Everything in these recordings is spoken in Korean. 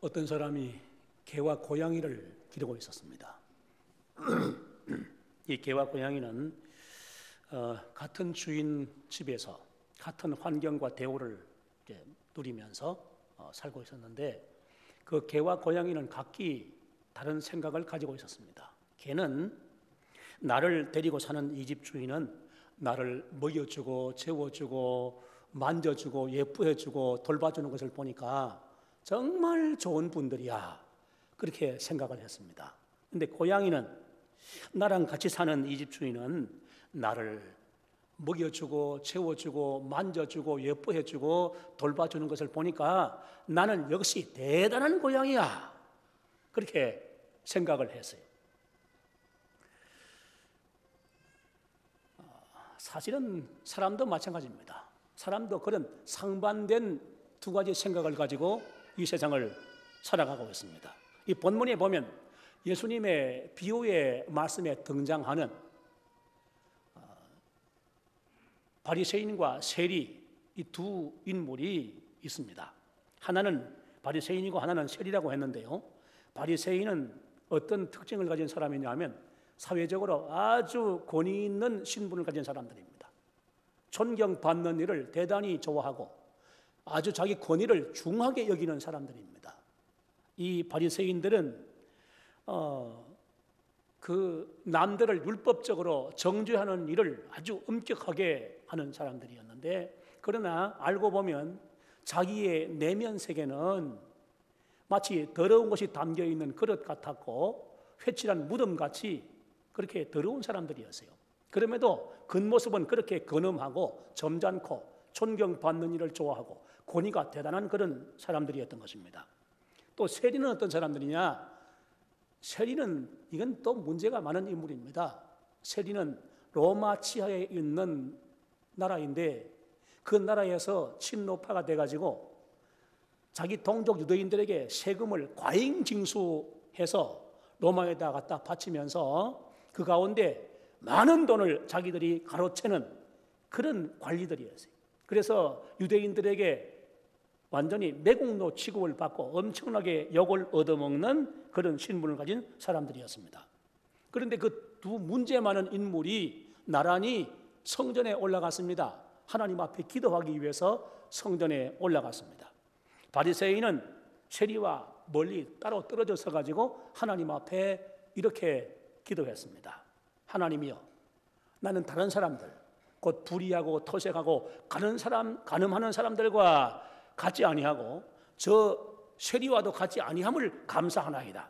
어떤 사람이 개와 고양이를 기르고 있었습니다. 이 개와 고양이는 같은 주인 집에서 같은 환경과 대우를 누리면서 살고 있었는데, 그 개와 고양이는 각기 다른 생각을 가지고 있었습니다. 개는 나를 데리고 사는 이 집 주인은 나를 먹여주고 재워주고 만져주고 예뻐해주고 돌봐주는 것을 보니까 정말 좋은 분들이야, 그렇게 생각을 했습니다. 근데 고양이는 나랑 같이 사는 이 집 주인은 나를 먹여주고 채워주고 만져주고 예뻐해주고 돌봐주는 것을 보니까 나는 역시 대단한 고양이야, 그렇게 생각을 했어요. 사실은 사람도 마찬가지입니다. 사람도 그런 상반된 두 가지 생각을 가지고 이 세상을 살아가고 있습니다. 이 본문에 보면 예수님의 비유의 말씀에 등장하는 바리새인과 세리, 이 두 인물이 있습니다. 하나는 바리새인이고 하나는 세리라고 했는데요, 바리새인은 어떤 특징을 가진 사람이냐면 사회적으로 아주 권위 있는 신분을 가진 사람들입니다. 존경받는 일을 대단히 좋아하고 아주 자기 권위를 중하게 여기는 사람들입니다. 이 바리새인들은 그 남들을 율법적으로 정죄하는 일을 아주 엄격하게 하는 사람들이었는데, 그러나 알고 보면 자기의 내면 세계는 마치 더러운 것이 담겨있는 그릇 같았고 회칠한 무덤같이 그렇게 더러운 사람들이었어요. 그럼에도 겉모습은 그렇게 근엄하고 점잖고 존경받는 일을 좋아하고 권위가 대단한 그런 사람들이었던 것입니다. 또 세리는 어떤 사람들이냐? 세리는 이건 또 문제가 많은 인물입니다. 세리는 로마 치하에 있는 나라인데 그 나라에서 친노파가 돼가지고 자기 동족 유대인들에게 세금을 과잉 징수해서 로마에다 갖다 바치면서 그 가운데 많은 돈을 자기들이 가로채는 그런 관리들이었어요. 그래서 유대인들에게 완전히 매국노 취급을 받고 엄청나게 욕을 얻어먹는 그런 신분을 가진 사람들이었습니다. 그런데 그 두 문제 많은 인물이 나란히 성전에 올라갔습니다. 하나님 앞에 기도하기 위해서 성전에 올라갔습니다. 바리새인은 세리와 멀리 따로 떨어져서 가지고 하나님 앞에 이렇게 기도했습니다. 하나님이여, 나는 다른 사람들, 곧 불의하고 토색하고 간음하는 사람들과 같지 아니하고 저 세리와도 같지 아니함을 감사하나이다.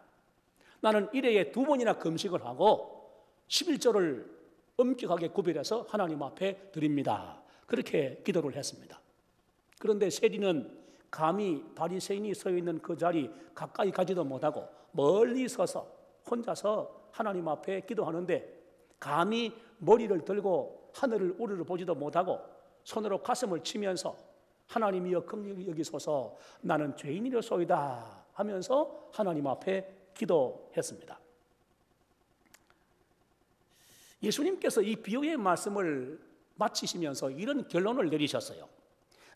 나는 일회에 2번이나 금식을 하고 11조를 엄격하게 구별해서 하나님 앞에 드립니다. 그렇게 기도를 했습니다. 그런데 세리는 감히 바리새인이 서 있는 그 자리 가까이 가지도 못하고 멀리 서서 혼자서 하나님 앞에 기도하는데, 감히 머리를 들고 하늘을 우르르 보지도 못하고 손으로 가슴을 치면서 하나님이여 긍휼히 여기소서, 나는 죄인이로소이다 하면서 하나님 앞에 기도했습니다. 예수님께서 이 비유의 말씀을 마치시면서 이런 결론을 내리셨어요.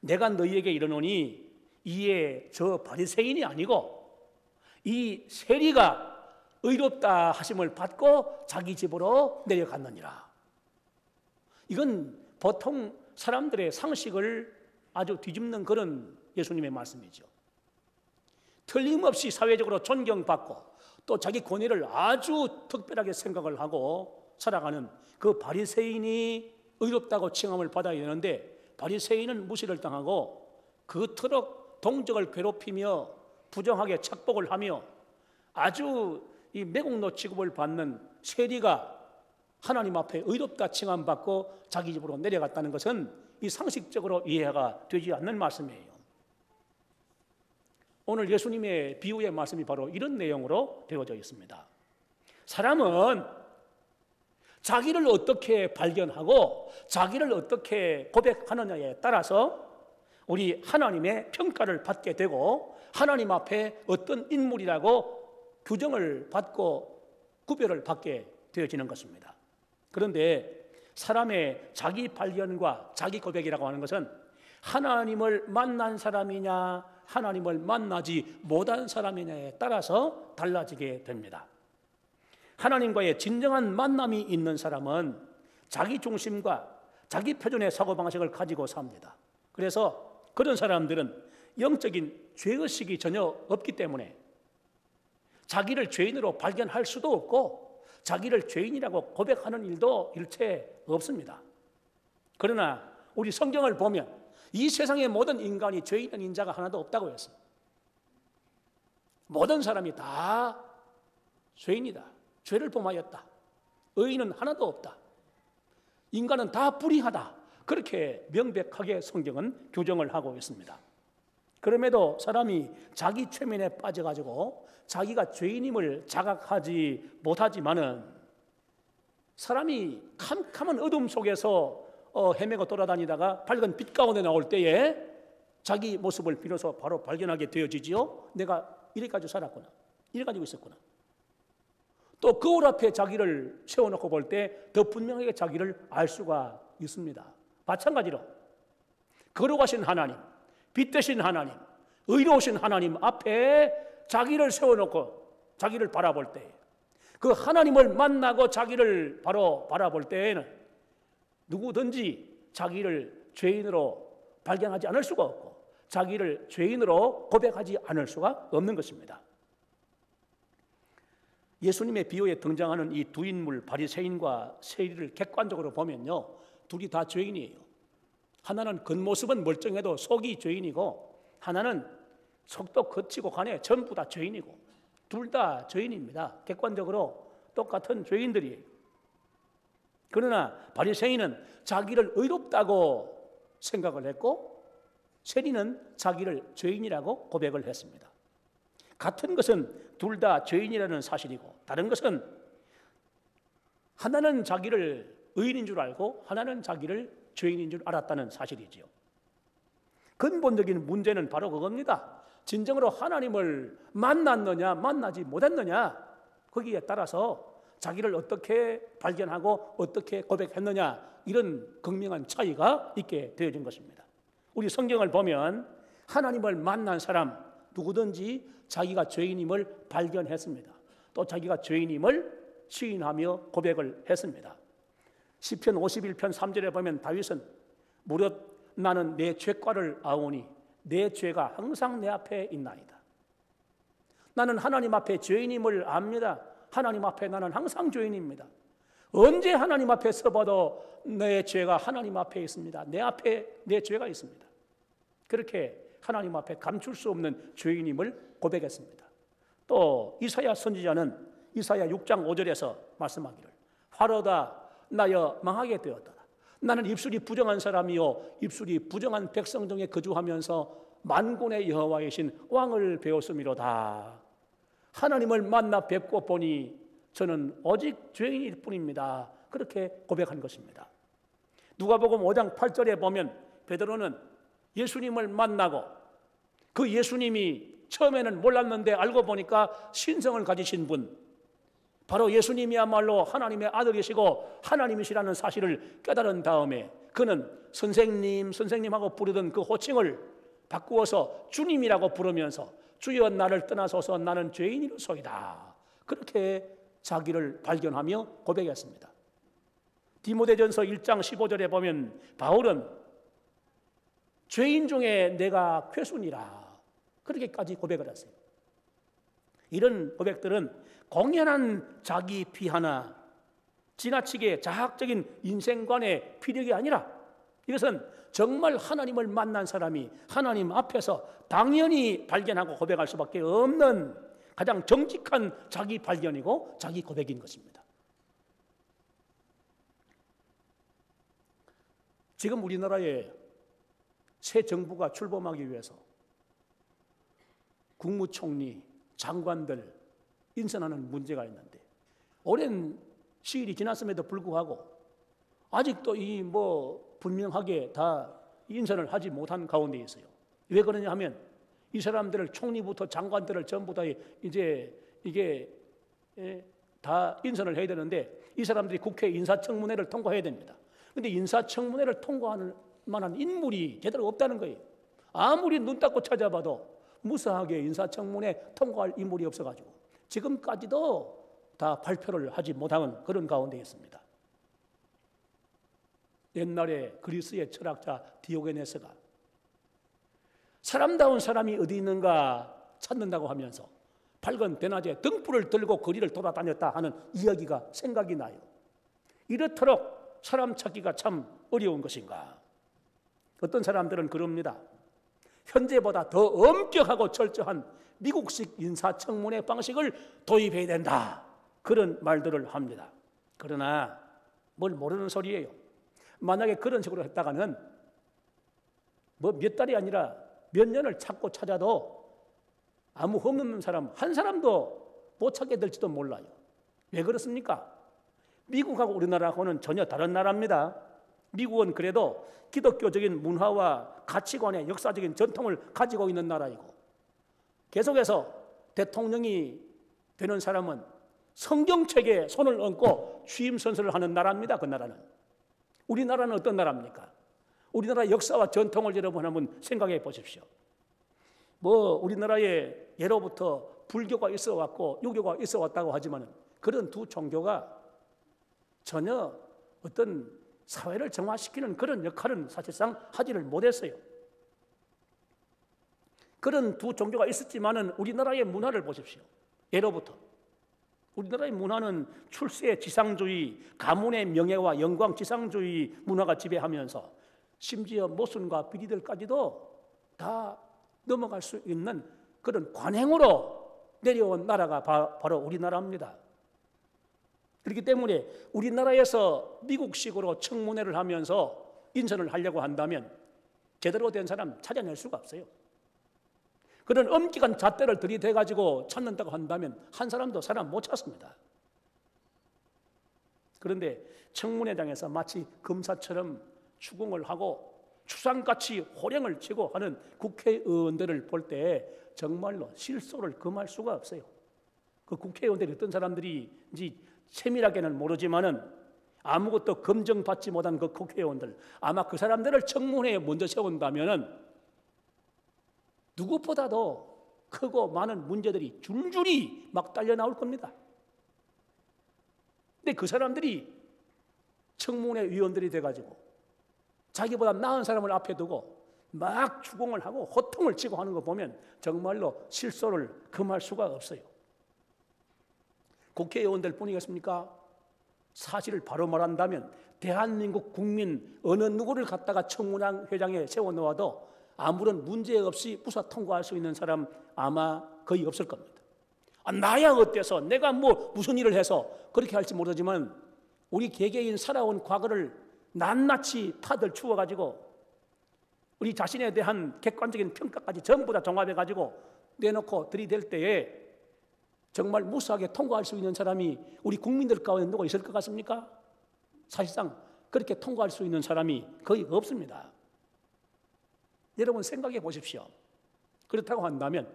내가 너희에게 이르노니 이에 저 바리새인이 아니고 이 세리가 의롭다 하심을 받고 자기 집으로 내려갔느니라. 이건 보통 사람들의 상식을 아주 뒤집는 그런 예수님의 말씀이죠. 틀림없이 사회적으로 존경받고 또 자기 권위를 아주 특별하게 생각을 하고 살아가는 그 바리새인이 의롭다고 칭함을 받아야 되는데, 바리새인은 무시를 당하고 그토록 동족을 괴롭히며 부정하게 착복을 하며 아주 이 매국노 취급을 받는 세리가 하나님 앞에 의롭다 칭함받고 자기 집으로 내려갔다는 것은 이 상식적으로 이해가 되지 않는 말씀이에요. 오늘 예수님의 비유의 말씀이 바로 이런 내용으로 되어져 있습니다. 사람은 자기를 어떻게 발견하고 자기를 어떻게 고백하느냐에 따라서 우리 하나님의 평가를 받게 되고 하나님 앞에 어떤 인물이라고 규정을 받고 구별을 받게 되어지는 것입니다. 그런데 사람의 자기 발견과 자기 고백이라고 하는 것은 하나님을 만난 사람이냐 하나님을 만나지 못한 사람이냐에 따라서 달라지게 됩니다. 하나님과의 진정한 만남이 있는 사람은 자기 중심과 자기 표준의 사고방식을 가지고 삽니다. 그래서 그런 사람들은 영적인 죄의식이 전혀 없기 때문에 자기를 죄인으로 발견할 수도 없고 자기를 죄인이라고 고백하는 일도 일체 없습니다. 그러나 우리 성경을 보면 이 세상의 모든 인간이 죄인은 인자가 하나도 없다고 했습니다. 모든 사람이 다 죄인이다. 죄를 범하였다. 의인은 하나도 없다. 인간은 다 불의하다. 그렇게 명백하게 성경은 규정을 하고 있습니다. 그럼에도 사람이 자기 최면에 빠져가지고 자기가 죄인임을 자각하지 못하지만은 사람이 캄캄한 어둠 속에서 헤매고 돌아다니다가 밝은 빛 가운데 나올 때에 자기 모습을 비로소 바로 발견하게 되어지지요. 내가 이래 가지고 살았구나. 이래 가지고 있었구나. 또 거울 앞에 자기를 세워놓고 볼 때 더 분명하게 자기를 알 수가 있습니다. 마찬가지로 거룩하신 하나님, 빛 되신 하나님, 의로우신 하나님 앞에 자기를 세워놓고 자기를 바라볼 때 그 하나님을 만나고 자기를 바로 바라볼 때에는 누구든지 자기를 죄인으로 발견하지 않을 수가 없고 자기를 죄인으로 고백하지 않을 수가 없는 것입니다. 예수님의 비유에 등장하는 이 두 인물 바리새인과 세리를 객관적으로 보면요, 둘이 다 죄인이에요. 하나는 겉모습은 멀쩡해도 속이 죄인이고 하나는 속도 거치고 간에 전부 다 죄인이고 둘 다 죄인입니다. 객관적으로 똑같은 죄인들이에요. 그러나 바리새인은 자기를 의롭다고 생각을 했고 세리는 자기를 죄인이라고 고백을 했습니다. 같은 것은 둘 다 죄인이라는 사실이고 다른 것은 하나는 자기를 의인인 줄 알고 하나는 자기를 죄인인 줄 알았다는 사실이지요. 근본적인 문제는 바로 그겁니다. 진정으로 하나님을 만났느냐 만나지 못했느냐 거기에 따라서 자기를 어떻게 발견하고 어떻게 고백했느냐 이런 극명한 차이가 있게 되어진 것입니다. 우리 성경을 보면 하나님을 만난 사람 누구든지 자기가 죄인임을 발견했습니다. 또 자기가 죄인임을 시인하며 고백을 했습니다. 시편 51편 3절에 보면 다윗은 무릇 나는 내 죄과를 아오니 내 죄가 항상 내 앞에 있나이다. 나는 하나님 앞에 죄인임을 압니다. 하나님 앞에 나는 항상 죄인입니다. 언제 하나님 앞에 서봐도 내 죄가 하나님 앞에 있습니다. 내 앞에 내 죄가 있습니다. 그렇게 하나님 앞에 감출 수 없는 죄인임을 고백했습니다. 또 이사야 선지자는 이사야 6장 5절에서 말씀하기를 화로다 나여 망하게 되었다. 나는 입술이 부정한 사람이요 입술이 부정한 백성 중에 거주하면서 만군의 여호와이신 왕을 배웠음이로다. 하나님을 만나 뵙고 보니 저는 오직 죄인일 뿐입니다. 그렇게 고백한 것입니다. 누가복음 5장 8절에 보면 베드로는 예수님을 만나고 그 예수님이 처음에는 몰랐는데 알고 보니까 신성을 가지신 분, 바로 예수님이야말로 하나님의 아들이시고 하나님이시라는 사실을 깨달은 다음에 그는 선생님하고 부르던 그 호칭을 바꾸어서 주님이라고 부르면서 주여 나를 떠나소서 나는 죄인이로소이다. 그렇게 자기를 발견하며 고백했습니다. 디모데전서 1장 15절에 보면 바울은 죄인 중에 내가 괴순이라 그렇게까지 고백을 했어요. 이런 고백들은 공연한 자기 비하나 지나치게 자학적인 인생관의 피력이 아니라 이것은 정말 하나님을 만난 사람이 하나님 앞에서 당연히 발견하고 고백할 수밖에 없는 가장 정직한 자기 발견이고 자기 고백인 것입니다. 지금 우리나라에 새 정부가 출범하기 위해서 국무총리, 장관들 인선하는 문제가 있는데 오랜 시일이 지났음에도 불구하고 아직도 분명하게 다 인선을 하지 못한 가운데 있어요. 왜 그러냐 하면 이 사람들을 총리부터 장관들을 전부 다 이제 이게 다 인선을 해야 되는데 이 사람들이 국회 인사청문회를 통과해야 됩니다. 그런데 인사청문회를 통과할 만한 인물이 제대로 없다는 거예요. 아무리 눈 닦고 찾아봐도 무사하게 인사청문회 통과할 인물이 없어가지고 지금까지도 다 발표를 하지 못한 그런 가운데 있습니다. 옛날에 그리스의 철학자 디오게네스가 사람다운 사람이 어디 있는가 찾는다고 하면서 밝은 대낮에 등불을 들고 거리를 돌아다녔다 하는 이야기가 생각이 나요. 이렇도록 사람 찾기가 참 어려운 것인가? 어떤 사람들은 그럽니다. 현재보다 더 엄격하고 철저한 미국식 인사청문회 방식을 도입해야 된다. 그런 말들을 합니다. 그러나 뭘 모르는 소리예요. 만약에 그런 식으로 했다가는 뭐 몇 달이 아니라 몇 년을 찾아도 아무 없는 사람 한 사람도 못 찾게 될지도 몰라요. 왜 그렇습니까? 미국하고 우리나라하고는 전혀 다른 나라입니다. 미국은 그래도 기독교적인 문화와 가치관의 역사적인 전통을 가지고 있는 나라이고, 계속해서 대통령이 되는 사람은 성경책에 손을 얹고 취임 선서를 하는 나라입니다. 그 나라는. 우리나라는 어떤 나라입니까? 우리나라 역사와 전통을 여러분 한번 생각해 보십시오. 뭐 우리나라에 예로부터 불교가 있어 왔고 유교가 있어 왔다고 하지만 그런 두 종교가 전혀 어떤 사회를 정화시키는 그런 역할은 사실상 하지를 못했어요. 그런 두 종교가 있었지만은 우리나라의 문화를 보십시오. 예로부터 우리나라의 문화는 출세 지상주의, 가문의 명예와 영광 지상주의 문화가 지배하면서 심지어 모순과 비리들까지도 다 넘어갈 수 있는 그런 관행으로 내려온 나라가 바로 우리나라입니다. 그렇기 때문에 우리나라에서 미국식으로 청문회를 하면서 인선을 하려고 한다면 제대로 된 사람 찾아낼 수가 없어요. 그런 엄격한 잣대를 들이대가지고 찾는다고 한다면 한 사람도 사람 못 찾습니다. 그런데 청문회장에서 마치 검사처럼 추궁을 하고 추상같이 호령을 치고 하는 국회의원들을 볼 때 정말로 실소를 금할 수가 없어요. 그 국회의원들이 어떤 사람들인지 세밀하게는 모르지만은 아무것도 검증받지 못한 그 국회의원들, 아마 그 사람들을 청문회에 먼저 세운다면은 누구보다도 크고 많은 문제들이 줄줄이 막 딸려 나올 겁니다. 근데 그 사람들이 청문회 위원들이 돼가지고 자기보다 나은 사람을 앞에 두고 막 추궁을 하고 호통을 치고 하는 거 보면 정말로 실소를 금할 수가 없어요. 국회의원들 뿐이겠습니까? 사실을 바로 말한다면 대한민국 국민 어느 누구를 갖다가 청문회장에 세워놓아도 아무런 문제 없이 무사 통과할 수 있는 사람 아마 거의 없을 겁니다. 나야 어때서 내가 뭐 무슨 일을 해서 그렇게 할지 모르지만 우리 개개인 살아온 과거를 낱낱이 파들 추워가지고 우리 자신에 대한 객관적인 평가까지 전부 다 종합해가지고 내놓고 들이댈 때에 정말 무사하게 통과할 수 있는 사람이 우리 국민들 가운데 누가 있을 것 같습니까? 사실상 그렇게 통과할 수 있는 사람이 거의 없습니다. 여러분 생각해 보십시오. 그렇다고 한다면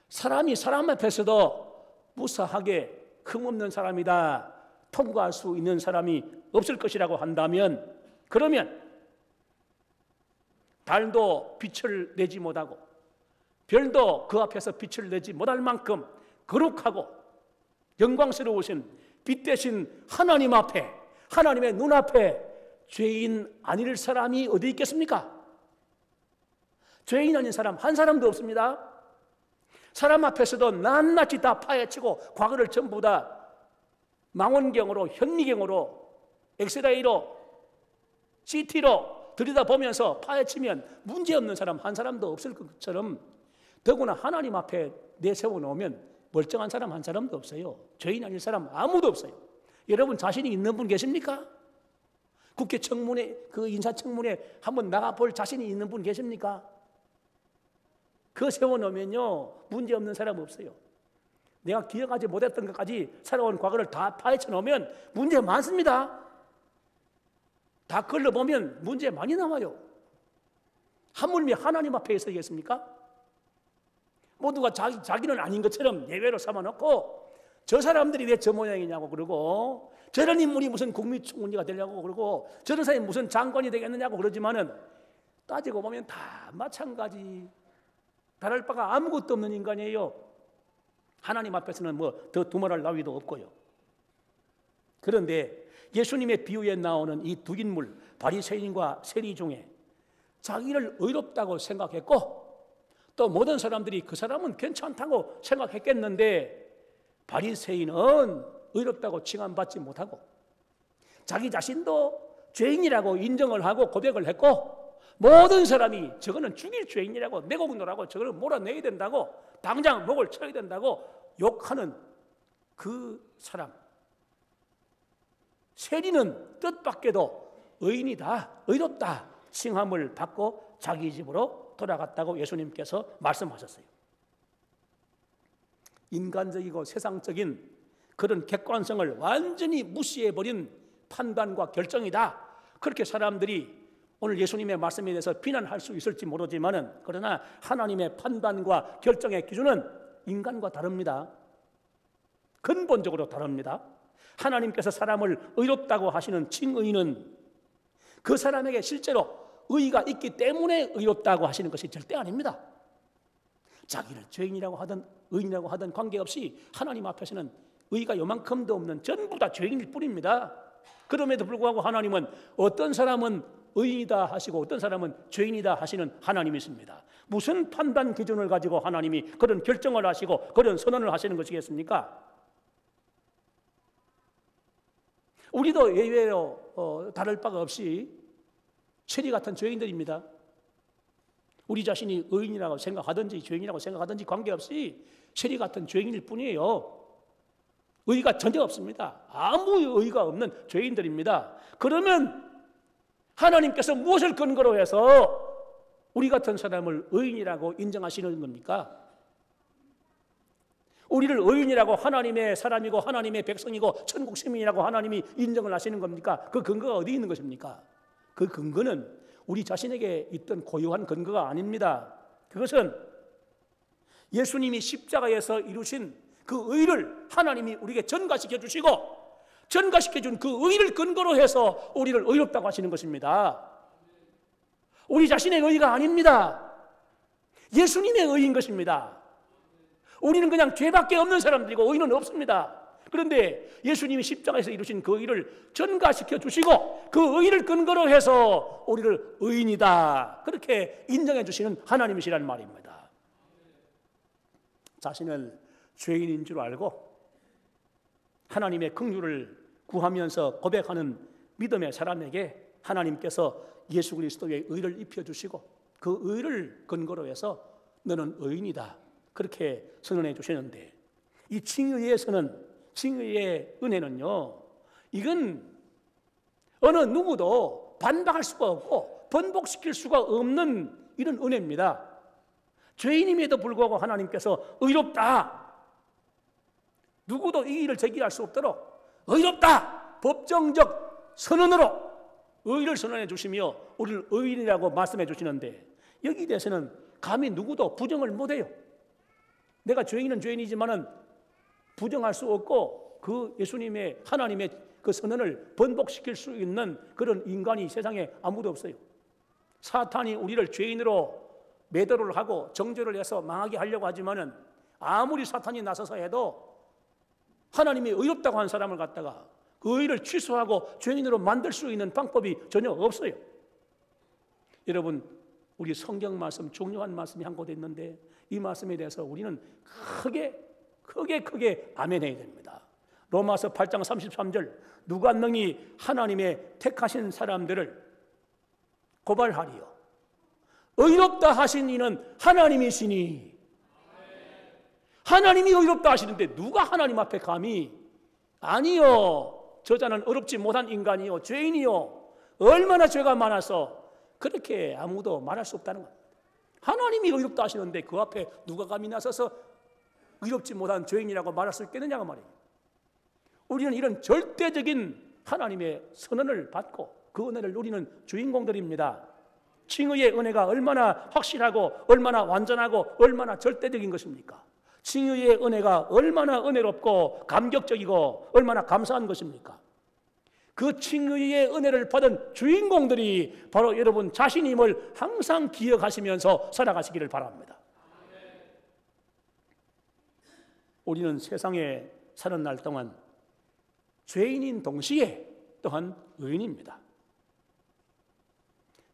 사람이 사람 앞에서도 무사하게 흠없는 사람이다, 통과할 수 있는 사람이 없을 것이라고 한다면, 그러면 달도 빛을 내지 못하고 별도 그 앞에서 빛을 내지 못할 만큼 거룩하고 영광스러우신 빛 대신 하나님 앞에, 하나님의 눈앞에 죄인 아닐 사람이 어디 있겠습니까? 죄인 아닌 사람 한 사람도 없습니다. 사람 앞에서도 낱낱이 다 파헤치고 과거를 전부 다 망원경으로, 현미경으로, 엑스레이로, CT로 들여다보면서 파헤치면 문제없는 사람 한 사람도 없을 것처럼 더구나 하나님 앞에 내세워 놓으면 멀쩡한 사람 한 사람도 없어요. 죄인 아닐 사람 아무도 없어요. 여러분 자신이 있는 분 계십니까? 국회 청문회, 그 인사청문회 한번 나가볼 자신이 있는 분 계십니까? 그거 세워놓으면요 문제없는 사람 없어요. 내가 기억하지 못했던 것까지 살아온 과거를 다 파헤쳐 놓으면 문제 많습니다. 다 걸러보면 문제 많이 나와요. 하물며 하나님 앞에 서겠습니까? 모두가 자기는 아닌 것처럼 예외로 삼아놓고 저 사람들이 왜 저 모양이냐고 그러고 저런 인물이 무슨 국무총리가 되려고 그러고 저런 사람이 무슨 장관이 되겠느냐고 그러지만은 따지고 보면 다 마찬가지, 다를 바가 아무것도 없는 인간이에요. 하나님 앞에서는 뭐 더 두말할 나위도 없고요. 그런데 예수님의 비유에 나오는 이 두 인물, 바리새인과 세리 중에 자기를 의롭다고 생각했고 또 모든 사람들이 그 사람은 괜찮다고 생각했겠는데 바리새인은 의롭다고 칭함받지 못하고 자기 자신도 죄인이라고 인정을 하고 고백을 했고 모든 사람이 저거는 죽일 죄인이라고 내고노라고 저거는 몰아내야 된다고 당장 목을 쳐야 된다고 욕하는 그 사람. 세리는 뜻밖에도 의인이다, 의롭다 칭함을 받고 자기 집으로 돌아갔다고 예수님께서 말씀하셨어요. 인간적이고 세상적인 그런 객관성을 완전히 무시해버린 판단과 결정이다. 그렇게 사람들이 오늘 예수님의 말씀에 대해서 비난할 수 있을지 모르지만은 그러나 하나님의 판단과 결정의 기준은 인간과 다릅니다. 근본적으로 다릅니다. 하나님께서 사람을 의롭다고 하시는 칭의는 그 사람에게 실제로 의의가 있기 때문에 의롭다고 하시는 것이 절대 아닙니다. 자기를 죄인이라고 하든 의인이라고 하든 관계없이 하나님 앞에서는 의의가 요만큼도 없는 전부 다 죄인일 뿐입니다. 그럼에도 불구하고 하나님은 어떤 사람은 의인이다 하시고 어떤 사람은 죄인이다 하시는 하나님이십니다. 무슨 판단 기준을 가지고 하나님이 그런 결정을 하시고 그런 선언을 하시는 것이겠습니까? 우리도 예외로 다를 바가 없이 세리 같은 죄인들입니다. 우리 자신이 의인이라고 생각하든지 죄인이라고 생각하든지 관계없이 세리 같은 죄인일 뿐이에요. 의의가 전혀 없습니다. 아무 의의가 없는 죄인들입니다. 그러면 하나님께서 무엇을 근거로 해서 우리 같은 사람을 의인이라고 인정하시는 겁니까? 우리를 의인이라고 하나님의 사람이고 하나님의 백성이고 천국 시민이라고 하나님이 인정을 하시는 겁니까? 그 근거가 어디 있는 것입니까? 그 근거는 우리 자신에게 있던 고유한 근거가 아닙니다. 그것은 예수님이 십자가에서 이루신 그 의를 하나님이 우리에게 전가시켜 주시고 전가시켜 준 그 의를 근거로 해서 우리를 의롭다고 하시는 것입니다. 우리 자신의 의가 아닙니다. 예수님의 의인 것입니다. 우리는 그냥 죄밖에 없는 사람들이고 의는 없습니다. 그런데 예수님이 십자가에서 이루신 그 의를 전가시켜 주시고 그 의를 근거로 해서 우리를 의인이다 그렇게 인정해 주시는 하나님이시라는 말입니다. 자신을 죄인인 줄 알고 하나님의 긍휼을 구하면서 고백하는 믿음의 사람에게 하나님께서 예수 그리스도의 의를 입혀주시고 그 의를 근거로 해서 너는 의인이다 그렇게 선언해 주시는데 이 칭의의 은혜는요 이건 어느 누구도 반박할 수가 없고 번복시킬 수가 없는 이런 은혜입니다. 죄인임에도 불구하고 하나님께서 의롭다 누구도 이 일을 제기할 수 없도록 의롭다 법정적 선언으로 의를 선언해 주시며 우리를 의인이라고 말씀해 주시는데 여기에 대해서는 감히 누구도 부정을 못해요. 내가 죄인은 죄인이지만은 부정할 수 없고 그 예수님의 하나님의 그 선언을 번복시킬 수 있는 그런 인간이 세상에 아무도 없어요. 사탄이 우리를 죄인으로 매도를 하고 정죄를 해서 망하게 하려고 하지만은 아무리 사탄이 나서서 해도 하나님이 의롭다고 한 사람을 갖다가 그 의를 취소하고 죄인으로 만들 수 있는 방법이 전혀 없어요. 여러분 우리 성경 말씀 중요한 말씀이 한 곳에 있는데 이 말씀에 대해서 우리는 크게 아멘해야 됩니다. 로마서 8장 33절 누가 능히 하나님의 택하신 사람들을 고발하리요 의롭다 하신 이는 하나님이시니 하나님이 의롭다 하시는데 누가 하나님 앞에 감히 아니요 저자는 의롭지 못한 인간이요 죄인이요 얼마나 죄가 많아서 그렇게 아무도 말할 수 없다는 겁니다. 하나님이 의롭다 하시는데 그 앞에 누가 감히 나서서 의롭지 못한 죄인이라고 말할 수 있겠느냐고 말이에요. 우리는 이런 절대적인 하나님의 선언을 받고 그 은혜를 누리는 주인공들입니다. 칭의의 은혜가 얼마나 확실하고 얼마나 완전하고 얼마나 절대적인 것입니까? 칭의의 은혜가 얼마나 은혜롭고 감격적이고 얼마나 감사한 것입니까? 그 칭의의 은혜를 받은 주인공들이 바로 여러분 자신임을 항상 기억하시면서 살아가시기를 바랍니다. 우리는 세상에 사는 날 동안 죄인인 동시에 또한 의인입니다.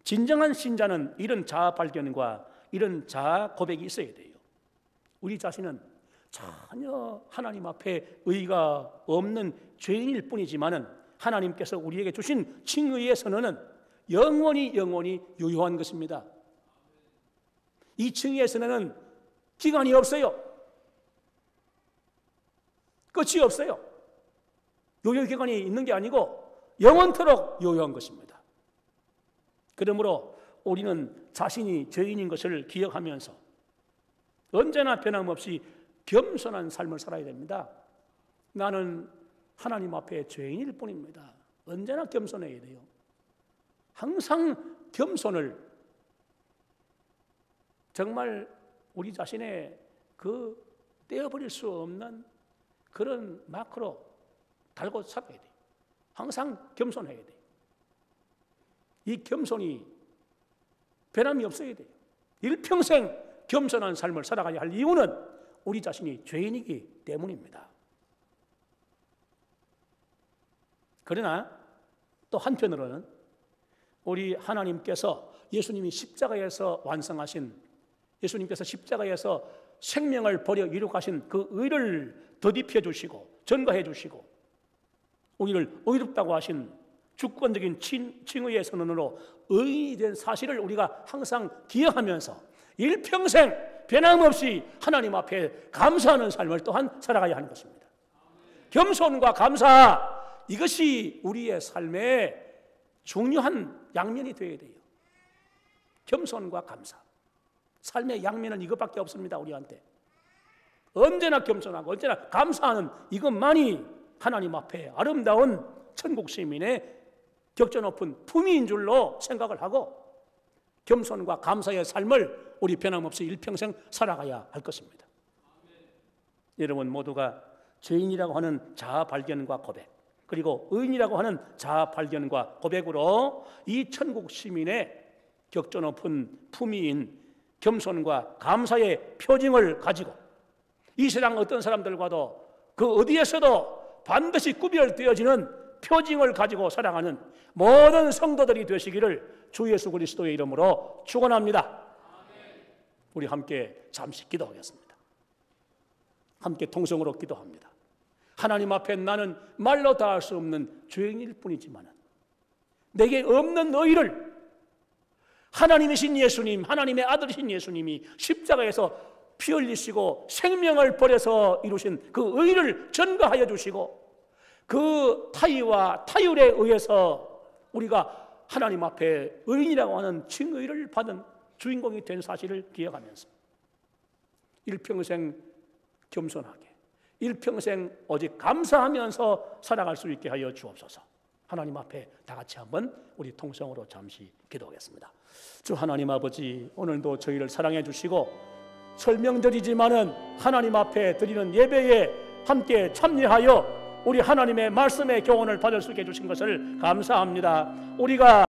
진정한 신자는 이런 자아 발견과 이런 자아 고백이 있어야 돼요. 우리 자신은 전혀 하나님 앞에 의의가 없는 죄인일 뿐이지만은 하나님께서 우리에게 주신 칭의의 선언은 영원히 유효한 것입니다. 이 칭의의 선언은 기간이 없어요. 끝이 없어요. 유효 기간이 있는 게 아니고 영원토록 유효한 것입니다. 그러므로 우리는 자신이 죄인인 것을 기억하면서 언제나 변함없이 겸손한 삶을 살아야 됩니다. 나는 하나님 앞에 죄인일 뿐입니다. 언제나 겸손해야 돼요. 항상 겸손을 정말 우리 자신의 그 떼어버릴 수 없는 그런 마크로 달고 살아야 돼요. 항상 겸손해야 돼요. 이 겸손이 변함이 없어야 돼요. 일평생 겸손한 삶을 살아가야 할 이유는 우리 자신이 죄인이기 때문입니다. 그러나 또 한편으로는 우리 하나님께서 예수님이 십자가에서 완성하신, 예수님께서 십자가에서 생명을 버려 이룩하신 그 의를 덧입혀 주시고 전가해 주시고 우리를 의롭다고 하신 주권적인 칭의의 선언으로 의인이 된 사실을 우리가 항상 기억하면서 일평생 변함없이 하나님 앞에 감사하는 삶을 또한 살아가야 하는 것입니다. 겸손과 감사, 이것이 우리의 삶의 중요한 양면이 되어야 돼요. 겸손과 감사, 삶의 양면은 이것밖에 없습니다. 우리한테 언제나 겸손하고 언제나 감사하는 이것만이 하나님 앞에 아름다운 천국 시민의 격전 높은 품위인 줄로 생각을 하고 겸손과 감사의 삶을 우리 변함없이 일평생 살아가야 할 것입니다. 여러분 모두가 죄인이라고 하는 자아 발견과 고백, 그리고 의인이라고 하는 자아 발견과 고백으로 이 천국 시민의 격전 높은 품위인 겸손과 감사의 표징을 가지고 이 세상 어떤 사람들과도 그 어디에서도 반드시 구별되어지는 표징을 가지고 살아가는 모든 성도들이 되시기를 주 예수 그리스도의 이름으로 축원합니다. 우리 함께 잠시 기도하겠습니다. 함께 통성으로 기도합니다. 하나님 앞에 나는 말로 다할 수 없는 죄인일 뿐이지만 내게 없는 의를 하나님이신 예수님, 하나님의 아들이신 예수님이 십자가에서 피 흘리시고 생명을 버려서 이루신 그 의를 전가하여 주시고 그 타의와 타율에 의해서 우리가 하나님 앞에 의인이라고 하는 칭의를 받은 주인공이 된 사실을 기억하면서 일평생 겸손하게, 일평생 오직 감사하면서 살아갈 수 있게 하여 주옵소서. 하나님 앞에 다 같이 한번 우리 통성으로 잠시 기도하겠습니다. 주 하나님 아버지, 오늘도 저희를 사랑해 주시고 설명드리지만은 하나님 앞에 드리는 예배에 함께 참여하여 우리 하나님의 말씀의 교훈을 받을 수 있게 해주신 것을 감사합니다. 우리가